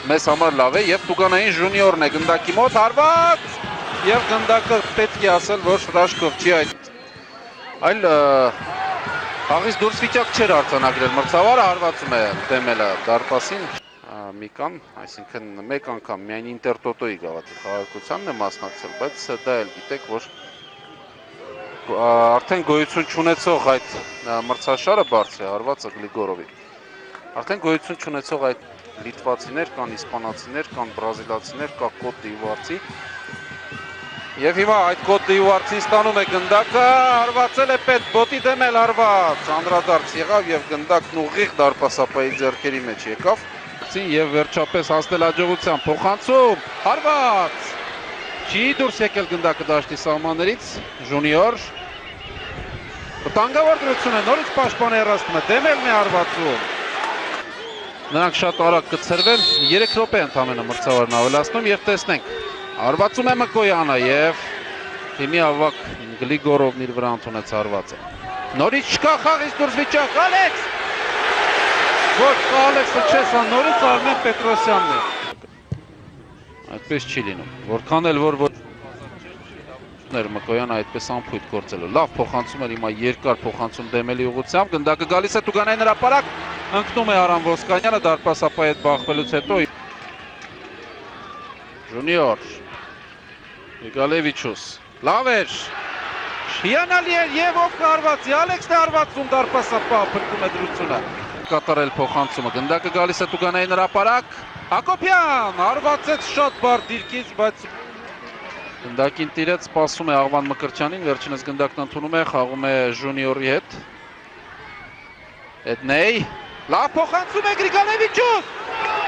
մեզ համար լավ է եւ Տուգանային ժունիորն է գնդակի մոտ հարված եւ գնդակը պետք է ասել, որ Շրաշկով չի այլ խաղից դուրս վիճակ չէր արձանագրել մրցավարը, հարվածում է դեմելը դարպասին Միկան, այսինքն մեկ անգամ միայն Ինտերտոտոյի գավաթի խաղարկությանն է մասնակցել, բայց դա էլ գիտեք, որ արդեն գոյություն չունեցող այդ մրցաշարը բարձր է, հարվածը Գլիգորովի, արդեն գոյություն չունեցող այդ լիտվացիներ կան, իսպանացիներ կան, բրազիլացիներ կա Կոտ դ'Իվուարցի եւ հիմա այդ Կոտ դ'Իվուարցին ստանում է գնդակը, հարվածել է պետ, բոտի դեմ էլ հարված, անդրադարձ եղավ եւ գնդակն ուղիղ դարպասապայի ձեռքերի մեջ եկավ եւ վերջապես հասնել աջողության փոխանցում, հարված, չի դուրս եկել գնդակը դաշտի սահմաններից, ժունիոր, վտանգավոր դրություն է, նորից պաշտպան հեռացնում է, դեմելն է հարվածում, նրանք շատ արագ կցրվեն, 3 րոպե ընդամենը մրցավարն ավելացնում եւ տեսնենք, հարվածում է Մկոյանը եւ թիմի ավակ Գլիգորովն իր վրա ընդունեց հարվածը, նորից չկա խաղից դուրս վիճակ, Ալեքս, ոչ, Ալեքսը չես, նորից Արմեն Պետրոսյանն է, այդպես չի լինում, որքան էլ որ Մկոյանը այդպես անփույթ գործելու, լավ փոխանցում էր հիմա երկար փոխանցում դեմելի ուղղությամբ, գնդակը գալիս է Տուգանային հրապարակ, ընկնում է Արամ Ոսկանյանը դարպասապայի հետ բախվելուց հետո, Ժունիոր, Գրիգալևիչուս, լավ էր, հիանալի էր եւ ով կհարվածի, Ալեքսն է հարվածում դարպասապա, փրկում է դրությունը, կատարել փոխանցումը, գնդակը գալիս է Տուգանային հրապարակ, Հակոբյան, հարվածեց շատ բարդ դիրքից, բայց գնդակին տիրեց, սպասում է Աղվան Մկրտչյանին, վերջինս գնդակն ընդունում է, խաղում է ժունիորի հետ, Էդնեյ, լավ փոխանցում է Գրիգալևիչուս,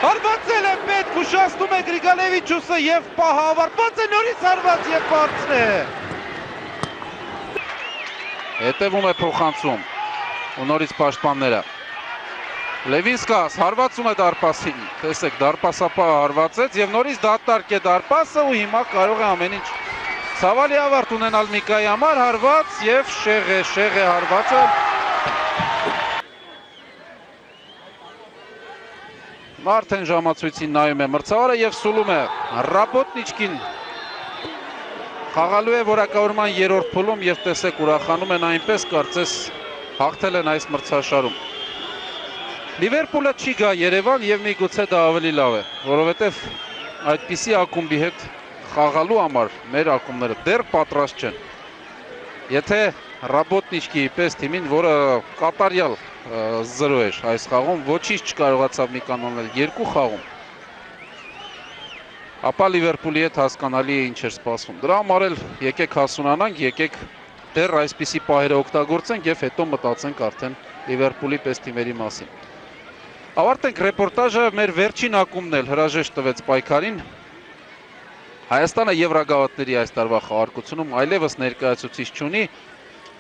հարվածել է պետք, ուշացնում է Գրիգալևիչուսը եւ պահը ավարտված է, նորից հարված եւ բարձր է, հետևում է փոխանցում, ու նորից պաշտպանները, Լևինսկաս հարվածում է դարպասին, տեսեք դարպասապա հարվածեց եւ նորից դատարկ է դարպասը ու հիմա կարող է ամեն ինչ ցավալի ավարտ ունենալ Միկայի համար, հարված եւ շեղ է հարվածը, արդեն ժամացույցին նայում է մրցավարը եւ սուլում է Ռաբոտնիչկին, խաղալու է որակավորման 3-րդ փուլում եւ տեսեք ուրախանում են այնպես, կարծես հաղթել են այս մրցաշարում, Լիվերպուլը չի գա Երևան եւ միգուցե դա ավելի լավ է, որովհետեւ այդպիսի ակումբի հետ խաղալու համար մեր ակումբները դեռ պատրաստ չեն։ Եթե Ռաբոտնիչկի պես թիմին, որը կատարյալ 0 էր այս խաղում, ոչինչ չկարողացավ մի կանոնել 2 խաղում, ապա Լիվերպուլի հետ հասկանալի է ինչ էր սպասվում։ Դրա համար էլ եկեք հասունանանք, եկեք դեռ այսպիսի պահերը օգտագործենք եւ հետո մտածենք արդեն Լիվերպուլի պես թիմերի մասին։ Ավարտենք ռեպորտաժը, մեր վերջին ակումբն էլ հրաժեշտ տվեց պայքարին, Հայաստանը Եվրագավաթների այս տարվա խաղարկությունում այլևս ներկայացուցիչ չունի,